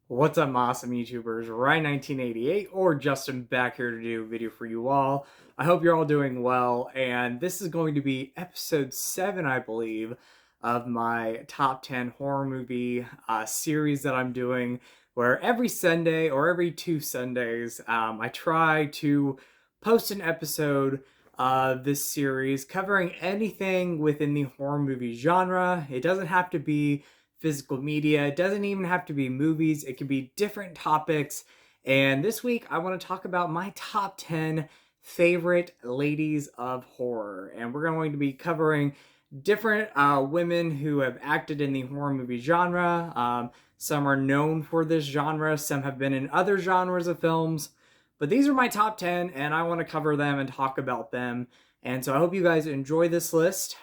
What's up, awesome YouTubers? Rhine1988 or Justin back here to do a video for you all. I hope you're all doing well, and this is going to be episode 7, I believe, of my top 10 horror movie series that I'm doing, where every Sunday or every 2 Sundays, I try to post an episode of this series covering anything within the horror movie genre. It doesn't have to be physical media. It doesn't even have to be movies. It could be different topics. And this week, I want to talk about my top 10 favorite ladies of horror. And we're going to be covering different women who have acted in the horror movie genre. Some are known for this genre. Some have been in other genres of films. But these are my top 10, and I want to cover them and talk about them. And so I hope you guys enjoy this list.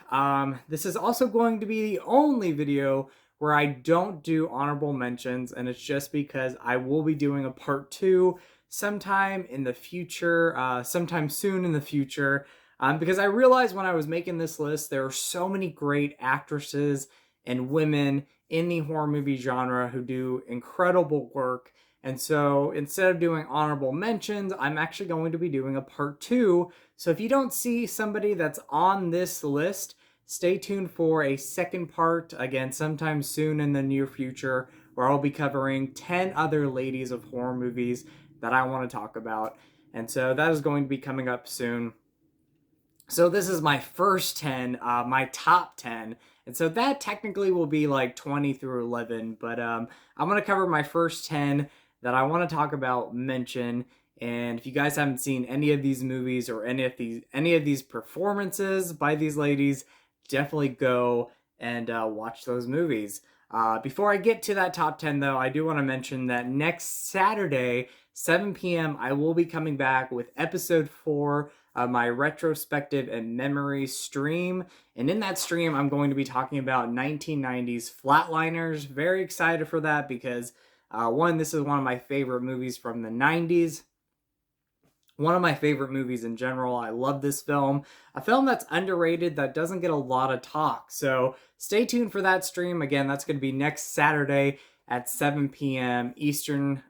This is also going to be the only video where I don't do honorable mentions, and it's just because I will be doing a part 2 sometime in the future, sometime soon in the future, because I realized when I was making this list, there are so many great actresses and women in the horror movie genre who do incredible work. And so instead of doing honorable mentions, I'm actually going to be doing a part 2. So if you don't see somebody that's on this list, stay tuned for a second part, again, sometime soon in the near future, where I'll be covering 10 other ladies of horror movies that I want to talk about. And so that is going to be coming up soon. So this is my first 10, my top 10. And so that technically will be like 20 through 11. But I'm going to cover my first 10 that I want to talk about, mention. And if you guys haven't seen any of these movies or any of these performances by these ladies, definitely go and watch those movies. Before I get to that top 10, though, I do want to mention that next Saturday, 7 p.m., I will be coming back with episode 4 of my retrospective and memory stream. And in that stream, I'm going to be talking about 1990s flatliners. Very excited for that because, one, this is one of my favorite movies from the 90s. One of my favorite movies in general. I love this film. A film that's underrated that doesn't get a lot of talk. So stay tuned for that stream. Again, that's going to be next Saturday at 7 p.m. Eastern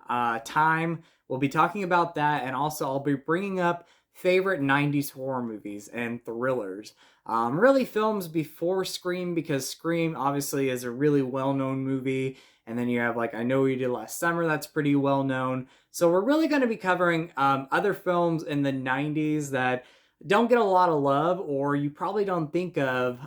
time. We'll be talking about that, and also I'll be bringing up favorite 90s horror movies and thrillers. Really films before Scream, because Scream obviously is a really well-known movie. And then you have like I Know What You Did Last Summer, that's pretty well known. So we're really going to be covering other films in the 90s that don't get a lot of love, or you probably don't think of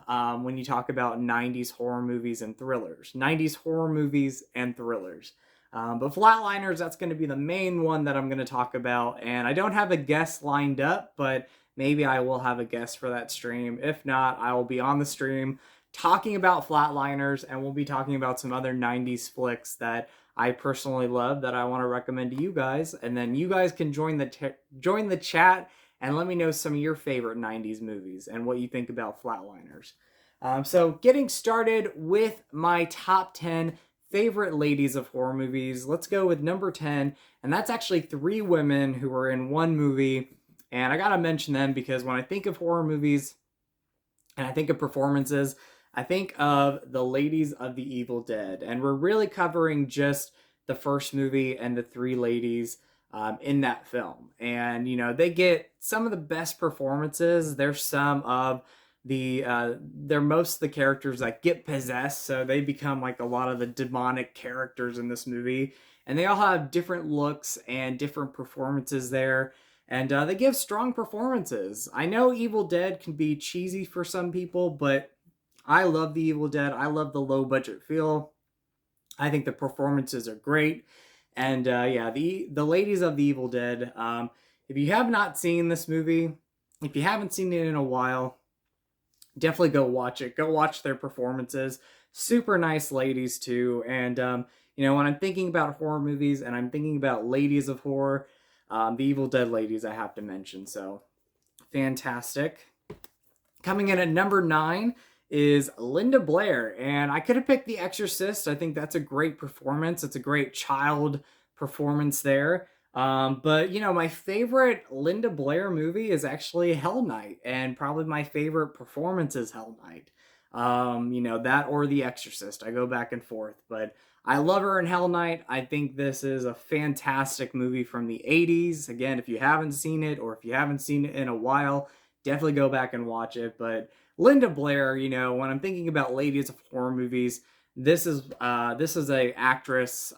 when you talk about 90s horror movies and thrillers. 90s horror movies and thrillers. But Flatliners, that's going to be the main one that I'm going to talk about. And I don't have a guest lined up, but maybe I will have a guest for that stream. If not, I will be on the stream talking about Flatliners, and we'll be talking about some other 90s flicks that I personally love that I want to recommend to you guys. And then you guys can join the chat and let me know some of your favorite 90s movies and what you think about Flatliners. So getting started with my top 10 favorite ladies of horror movies, let's go with number 10. And that's actually 3 women who were in one movie. And I gotta mention them because when I think of horror movies and I think of performances, I think of the ladies of the Evil Dead, and we're really covering just the first movie and the 3 ladies in that film. And, you know, they get some of the best performances. There's some of they're most of the characters that get possessed, so they become like a lot of the demonic characters in this movie. And they all have different looks and different performances there. And they give strong performances. I know Evil Dead can be cheesy for some people, but I love the Evil Dead. I love the low budget feel. I think the performances are great. And yeah, the ladies of the Evil Dead. If you have not seen this movie, if you haven't seen it in a while, definitely go watch it. Go watch their performances. Super nice ladies too. And you know, when I'm thinking about horror movies and I'm thinking about ladies of horror, the Evil Dead ladies I have to mention. So fantastic. Coming in at number 9 is Linda Blair, and I could have picked The Exorcist. I think that's a great performance. It's a great child performance there. But, you know, my favorite Linda Blair movie is actually Hell Night, and probably my favorite performance is Hell Night. You know, that or The Exorcist. I go back and forth, but I love her in Hell Night. I think this is a fantastic movie from the 80s. Again, if you haven't seen it, or if you haven't seen it in a while, definitely go back and watch it. But Linda Blair, you know, when I'm thinking about ladies of horror movies, this is a actress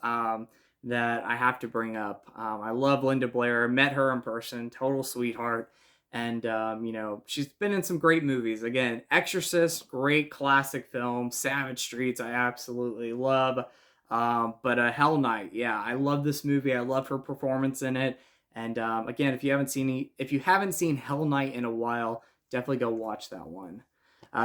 that I have to bring up. I love Linda Blair. Met her in person, total sweetheart. And, you know, she's been in some great movies. Again, Exorcist, great classic film. Savage Streets, I absolutely love. But Hell Night, yeah, I love this movie. I love her performance in it. And again, if you haven't seen Hell Night in a while, definitely go watch that one.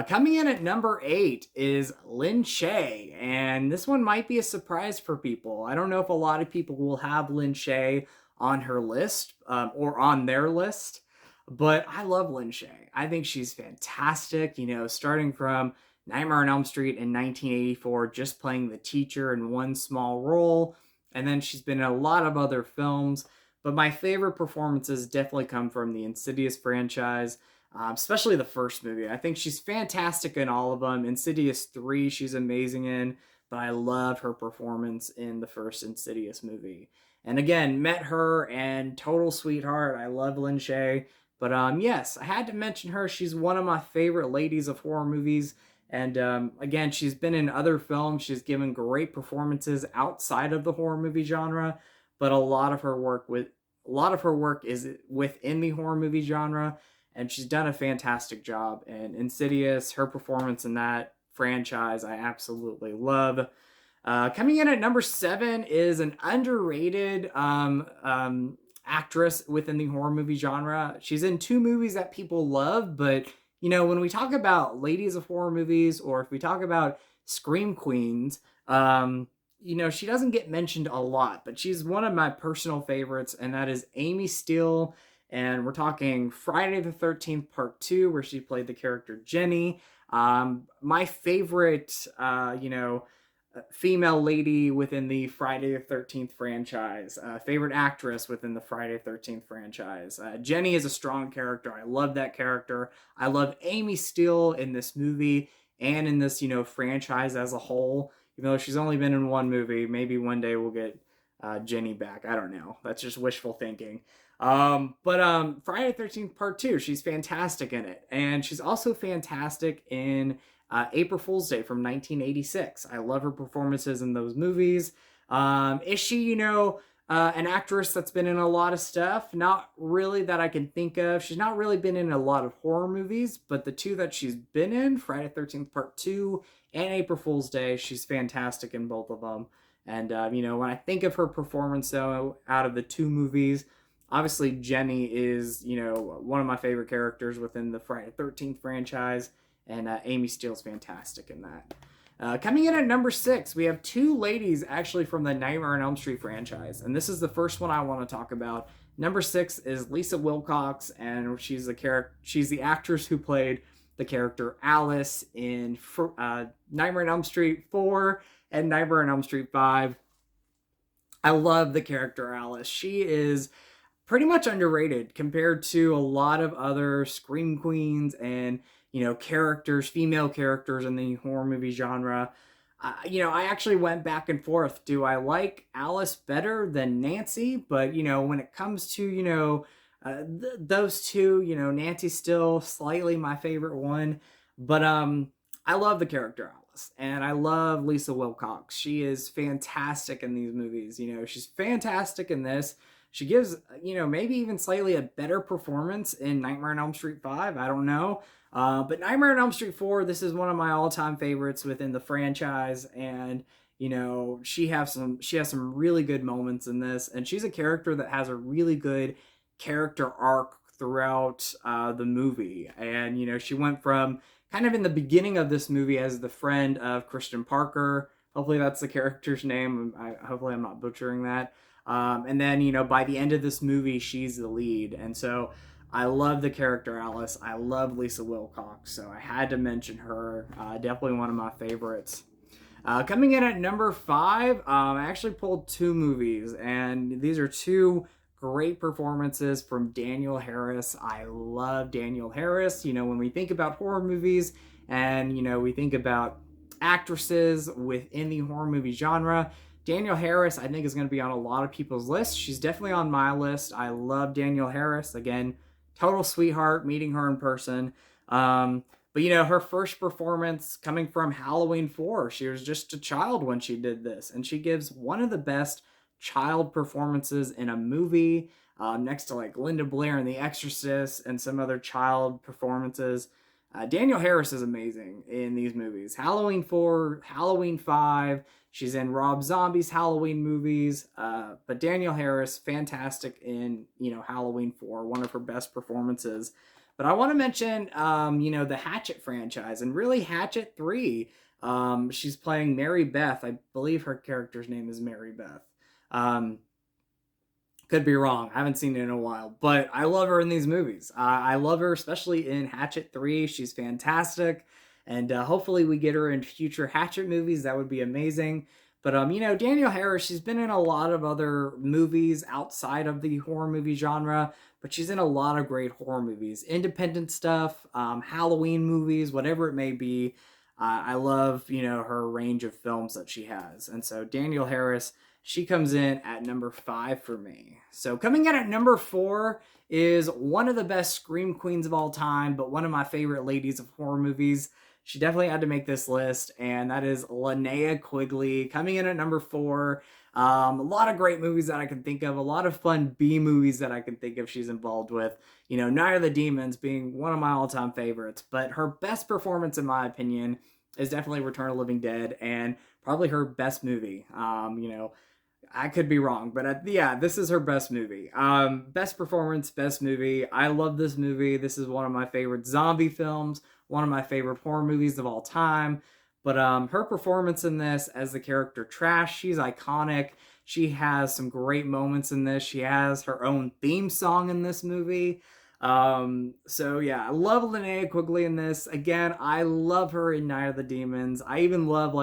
Coming in at number 8 is Lin Shaye, and this one might be a surprise for people. I don't know if a lot of people will have Lin Shaye on her list or on their list, but I love Lin Shaye. I think she's fantastic. You know, starting from Nightmare on Elm Street in 1984, just playing the teacher in one small role, and then she's been in a lot of other films. But my favorite performances definitely come from the Insidious franchise. Especially the first movie. I think she's fantastic in all of them. Insidious 3, she's amazing in, but I love her performance in the first Insidious movie. And again, met her and total sweetheart. I love Lin Shaye. But yes, I had to mention her. She's one of my favorite ladies of horror movies. And again, she's been in other films. She's given great performances outside of the horror movie genre, but a lot of her work is within the horror movie genre. And she's done a fantastic job. And Insidious, her performance in that franchise, I absolutely love. Coming in at number 7 is an underrated actress within the horror movie genre. She's in 2 movies that people love, but, you know, when we talk about ladies of horror movies, or if we talk about scream queens, you know, she doesn't get mentioned a lot, but she's one of my personal favorites, and that is Amy Steele. And we're talking Friday the 13th Part 2, where she played the character Jenny. My favorite, female lady within the Friday the 13th franchise. Favorite actress within the Friday the 13th franchise. Jenny is a strong character. I love that character. I love Amy Steele in this movie and in this, franchise as a whole. Even though she's only been in one movie, maybe one day we'll get Jenny back. I don't know. That's just wishful thinking. But Friday the 13th Part 2, she's fantastic in it. And she's also fantastic in April Fool's Day from 1986. I love her performances in those movies. Is she, an actress that's been in a lot of stuff? Not really that I can think of. She's not really been in a lot of horror movies, but the 2 that she's been in, Friday the 13th Part 2 and April Fool's Day, she's fantastic in both of them. And, when I think of her performance, though, out of the 2 movies, obviously, Jenny is, one of my favorite characters within the Friday the 13th franchise, and Amy Steele's fantastic in that. Coming in at number 6, we have 2 ladies actually from the Nightmare on Elm Street franchise, and this is the first one I want to talk about. Number 6 is Lisa Wilcox, and she's the actress who played the character Alice in Nightmare on Elm Street 4 and Nightmare on Elm Street 5. I love the character Alice. She is pretty much underrated compared to a lot of other scream queens and, characters, female characters in the horror movie genre. I actually went back and forth. Do I like Alice better than Nancy? But, when it comes to, those 2, Nancy's still slightly my favorite one. But I love the character Alice. And I love Lisa Wilcox. She is fantastic in these movies. She's fantastic in this. She gives, maybe even slightly a better performance in Nightmare on Elm Street 5. I don't know. But Nightmare on Elm Street 4, this is one of my all-time favorites within the franchise. And, she has some really good moments in this. And she's a character that has a really good character arc throughout the movie. And, she went from kind of in the beginning of this movie as the friend of Christian Parker. Hopefully that's the character's name. Hopefully I'm not butchering that. And then, by the end of this movie, she's the lead. And so I love the character Alice. I love Lisa Wilcox. So I had to mention her. Definitely one of my favorites. Coming in at number 5, I actually pulled 2 movies. And these are 2 great performances from Danielle Harris. I love Danielle Harris. When we think about horror movies and, we think about actresses within the horror movie genre. Danielle Harris, I think, is going to be on a lot of people's lists. She's definitely on my list. I love Danielle Harris. Again, total sweetheart, meeting her in person. But her first performance coming from Halloween 4, she was just a child when she did this, and she gives one of the best child performances in a movie, next to like Linda Blair in The Exorcist and some other child performances. Danielle Harris is amazing in these movies. Halloween 4, Halloween 5. She's in Rob Zombie's Halloween movies. But Danielle Harris, fantastic in, Halloween 4. One of her best performances. But I want to mention, the Hatchet franchise, and really Hatchet 3. She's playing Mary Beth. I believe her character's name is Mary Beth. Could be wrong. I haven't seen it in a while, but I love her in these movies. I love her, especially in Hatchet 3. She's fantastic, and hopefully we get her in future Hatchet movies. That would be amazing. But, Danielle Harris, she's been in a lot of other movies outside of the horror movie genre, but she's in a lot of great horror movies. Independent stuff, Halloween movies, whatever it may be. I love, her range of films that she has. And so Danielle Harris, she comes in at number 5 for me. So coming in at number 4 is one of the best scream queens of all time, but one of my favorite ladies of horror movies. She definitely had to make this list, and that is Linnea Quigley, coming in at number 4. A lot of great movies that I can think of, a lot of fun B movies that I can think of she's involved with. Night of the Demons being one of my all-time favorites, but her best performance, in my opinion, is definitely Return of the Living Dead, and probably her best movie. I could be wrong, but this is her best movie. Best performance, best movie. I love this movie. This is one of my favorite zombie films, one of my favorite horror movies of all time. But her performance in this as the character Trash, she's iconic. She has some great moments in this. She has her own theme song in this movie. I love Linnea Quigley in this. Again, I love her in Night of the Demons. I even love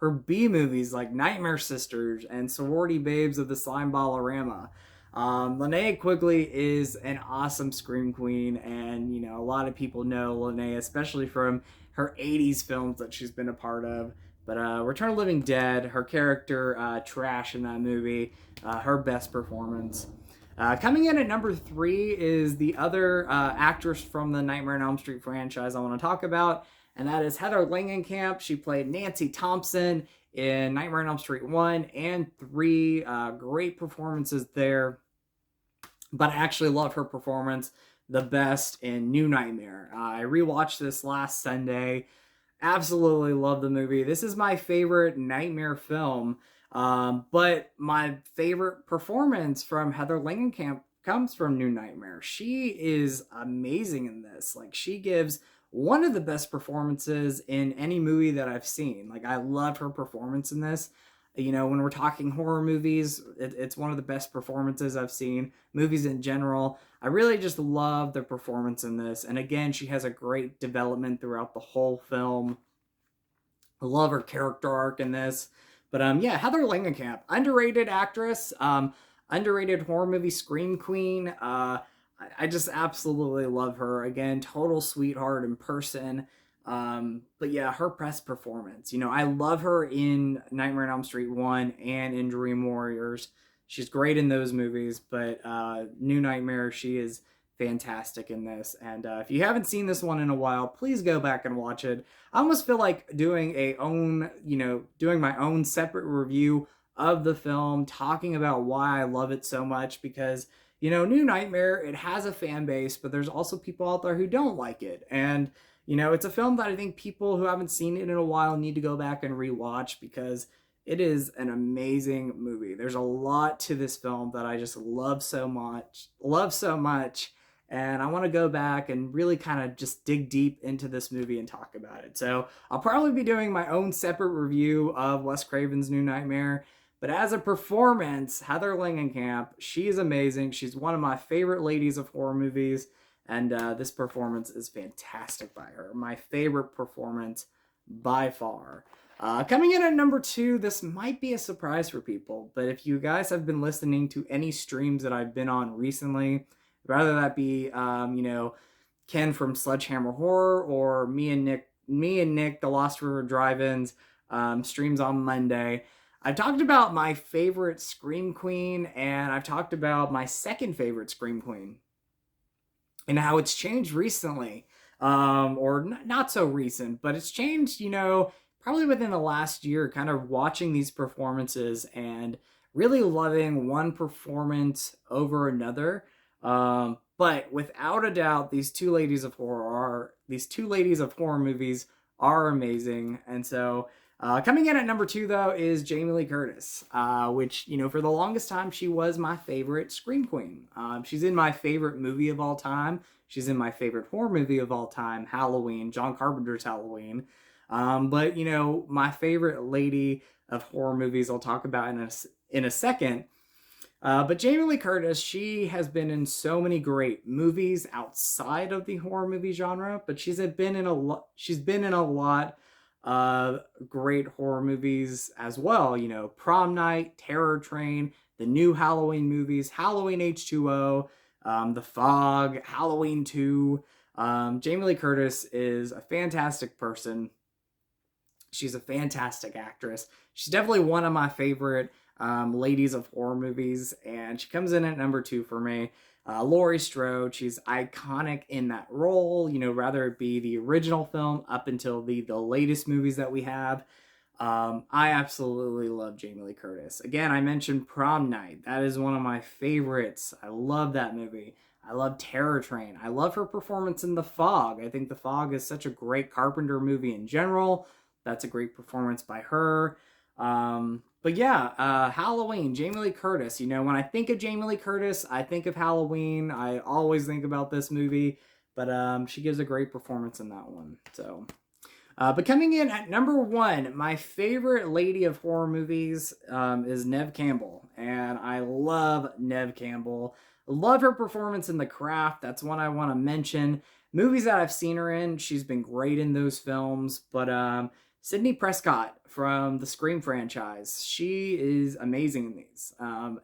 her B movies like Nightmare Sisters and Sorority Babes of the Slime Ballerama. Linnea Quigley is an awesome scream queen, and a lot of people know Linnea, especially from her 80s films that she's been a part of. But Return of the Living Dead, her character Trash in that movie, her best performance. Coming in at number 3 is the other actress from the Nightmare on Elm Street franchise I want to talk about, and that is Heather Langenkamp. She played Nancy Thompson in Nightmare on Elm Street 1 and 3. Great performances there, but I actually love her performance the best in New Nightmare. I rewatched this last Sunday. Absolutely love the movie. This is my favorite Nightmare film. But my favorite performance from Heather Langenkamp comes from New Nightmare. She is amazing in this. She gives one of the best performances in any movie that I've seen. I love her performance in this. When we're talking horror movies, it's one of the best performances I've seen. Movies in general, I really just love the performance in this. And again, she has a great development throughout the whole film. I love her character arc in this. But Heather Langenkamp, underrated actress, underrated horror movie scream queen. I just absolutely love her. Again, total sweetheart in person. But her best performance. I love her in Nightmare on Elm Street 1 and in Dream Warriors. She's great in those movies, but New Nightmare, she is fantastic in this. And if you haven't seen this one in a while, please go back and watch it. I almost feel like doing my own separate review of the film, talking about why I love it so much, because New Nightmare, it has a fan base, but there's also people out there who don't like it. And it's a film that I think people who haven't seen it in a while need to go back and rewatch, because it is an amazing movie. There's a lot to this film that I just love so much. And I want to go back and really kind of just dig deep into this movie and talk about it. So I'll probably be doing my own separate review of Wes Craven's New Nightmare. But as a performance, Heather Langenkamp, she is amazing. She's one of my favorite ladies of horror movies. And this performance is fantastic by her. My favorite performance by far. Coming in at number 2, this might be a surprise for people. But if you guys have been listening to any streams that I've been on recently, whether that be, Ken from Sledgehammer Horror, or me and Nick, the Lost River Drive-Ins, streams on Monday. I've talked about my favorite Scream Queen, and I've talked about my second favorite Scream Queen, and how it's changed recently, or not so recent, but it's changed, probably within the last year, kind of watching these performances and really loving one performance over another. But without a doubt, these two ladies of horror movies are amazing. And so coming in at number 2, though, is Jamie Lee Curtis, which, for the longest time, she was my favorite Scream Queen. She's in my favorite movie of all time. She's in my favorite horror movie of all time, Halloween, John Carpenter's Halloween. But, my favorite lady of horror movies I'll talk about in a second. But Jamie Lee Curtis, she has been in so many great movies outside of the horror movie genre, but she's been in a lot of great horror movies as well. Prom Night, Terror Train, the new Halloween movies, Halloween H2O, The Fog, Halloween 2. Jamie Lee Curtis is a fantastic person. She's a fantastic actress. She's definitely one of my favorite ladies of horror movies, and she comes in at number 2 for me. Laurie Strode, she's iconic in that role, rather it be the original film up until the latest movies that we have. I absolutely love Jamie Lee Curtis. Again, I mentioned Prom Night. That is one of my favorites. I love that movie. I love Terror Train. I love her performance in The Fog. I think The Fog is such a great Carpenter movie in general. That's a great performance by her. But yeah, Halloween, Jamie Lee Curtis. When I think of Jamie Lee Curtis, I think of Halloween. I always think about this movie, but she gives a great performance in that one. So, but coming in at number 1, my favorite lady of horror movies is Neve Campbell, and I love Neve Campbell. Love her performance in The Craft. That's one I want to mention. Movies that I've seen her in, she's been great in those films, but Sidney Prescott from the Scream franchise, she is amazing in these.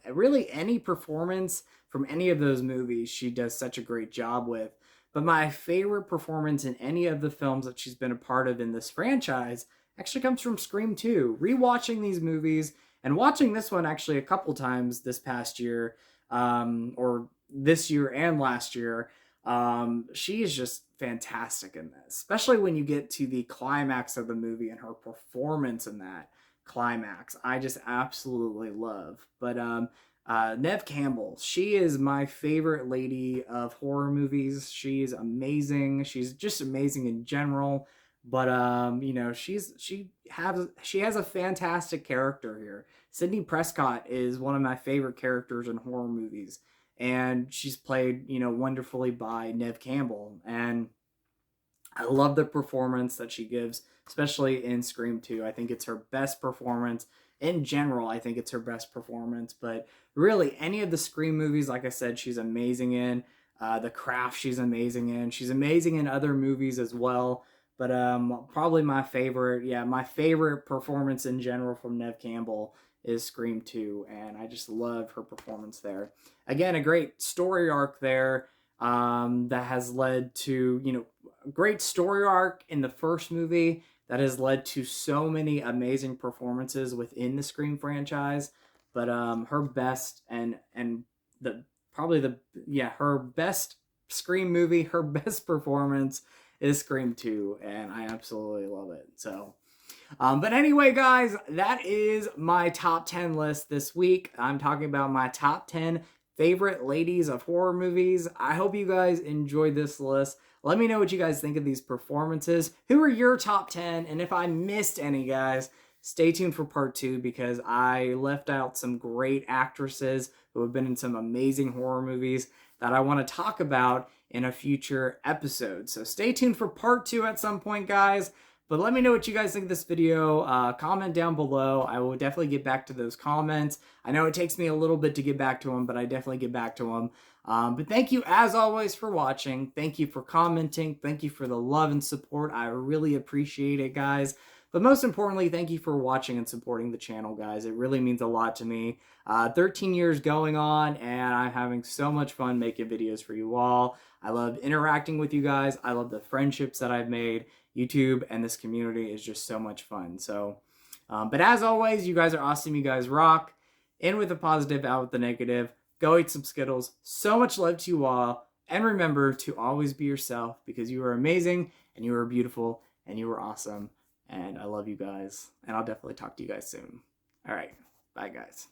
Really, any performance from any of those movies, she does such a great job with. But my favorite performance in any of the films that she's been a part of in this franchise actually comes from Scream 2. Rewatching these movies, and watching this one actually a couple times this past year, or this year and last year, she is just fantastic in this, especially when you get to the climax of the movie and her performance in that climax. I just absolutely love. But Neve Campbell, she is my favorite lady of horror movies. She's amazing. She's just amazing in general. But she has a fantastic character here. Sidney Prescott is one of my favorite characters in horror movies, and she's played, wonderfully by Neve Campbell. And I love the performance that she gives, especially in Scream 2. I think it's her best performance. In general, I think it's her best performance. But really, any of the Scream movies, like I said, she's amazing in. The Craft, she's amazing in. She's amazing in other movies as well. But probably my favorite performance in general from Neve Campbell is Scream 2, and I just love her performance there. Again, a great story arc there that has led to, a great story arc in the first movie that has led to so many amazing performances within the Scream franchise. But her best her best Scream movie, her best performance is Scream 2, and I absolutely love it. So, but anyway, guys, that is my top 10 list this week. I'm talking about my top 10 favorite ladies of horror movies. I hope you guys enjoyed this list. Let me know what you guys think of these performances. Who are your top 10? And if I missed any, guys, stay tuned for part 2, because I left out some great actresses who have been in some amazing horror movies that I want to talk about in a future episode. So stay tuned for part 2 at some point, guys. But let me know what you guys think of this video. Comment down below. I will definitely get back to those comments. I know it takes me a little bit to get back to them, but I definitely get back to them. But thank you, as always, for watching. Thank you for commenting. Thank you for the love and support. I really appreciate it, guys. But most importantly, thank you for watching and supporting the channel, guys. It really means a lot to me. 13 years going on, and I'm having so much fun making videos for you all. I love interacting with you guys. I love the friendships that I've made. YouTube and this community is just so much fun. So But as always, you guys are awesome. You guys rock. In with the positive, out with the negative. Go eat some Skittles. So much love to you all. And remember to always be yourself, because you are amazing and you are beautiful and you are awesome. And I love you guys. And I'll definitely talk to you guys soon. All right. Bye, guys.